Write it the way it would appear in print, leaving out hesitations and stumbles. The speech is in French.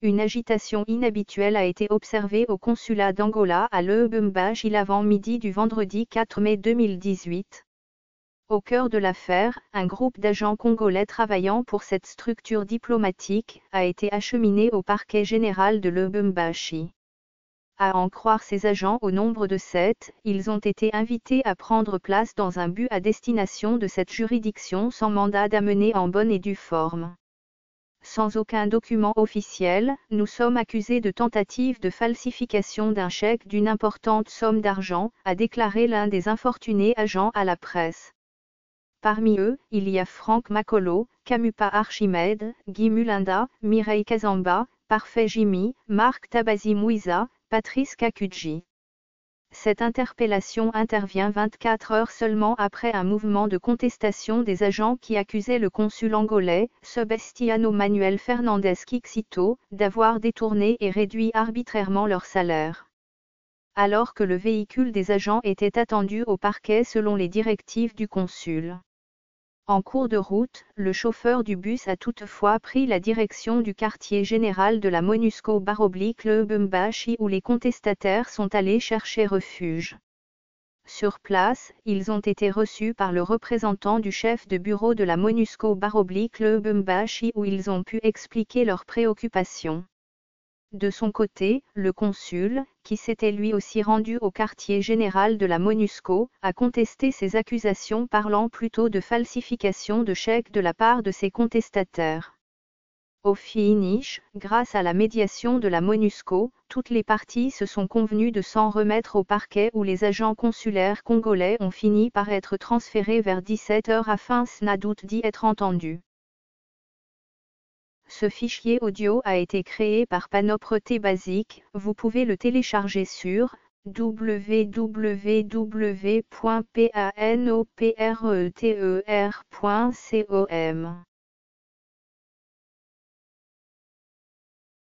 Une agitation inhabituelle a été observée au consulat d'Angola à Lubumbashi l'avant-midi du vendredi 4 mai 2018. Au cœur de l'affaire, un groupe d'agents congolais travaillant pour cette structure diplomatique a été acheminé au parquet général de Lubumbashi. À en croire ces agents au nombre de 7, ils ont été invités à prendre place dans un bus à destination de cette juridiction sans mandat d'amener en bonne et due forme. Sans aucun document officiel, nous sommes accusés de tentative de falsification d'un chèque d'une importante somme d'argent, a déclaré l'un des infortunés agents à la presse. Parmi eux, il y a Franck Makolo, Kamupa Archimède, Guy Mulinda, Mireille Kazamba, Parfait Jimmy, Marc Tabazi Mouiza, Patrice Kakudji. Cette interpellation intervient 24 heures seulement après un mouvement de contestation des agents qui accusaient le consul angolais, Sebastiano Manuel Fernandes Kixito, d'avoir détourné et réduit arbitrairement leur salaire. Alors que le véhicule des agents était attendu au parquet selon les directives du consul. En cours de route, le chauffeur du bus a toutefois pris la direction du quartier général de la MONUSCO/Lubumbashi où les contestataires sont allés chercher refuge. Sur place, ils ont été reçus par le représentant du chef de bureau de la MONUSCO/Lubumbashi où ils ont pu expliquer leurs préoccupations. De son côté, le consul, qui s'était lui aussi rendu au quartier général de la MONUSCO, a contesté ces accusations parlant plutôt de falsification de chèques de la part de ses contestataires. Au finish, grâce à la médiation de la MONUSCO, toutes les parties se sont convenues de s'en remettre au parquet où les agents consulaires congolais ont fini par être transférés vers 17 h afin sans-doute d'y être entendus. Ce fichier audio a été créé par Panopreté Basic, vous pouvez le télécharger sur www.panopreter.com.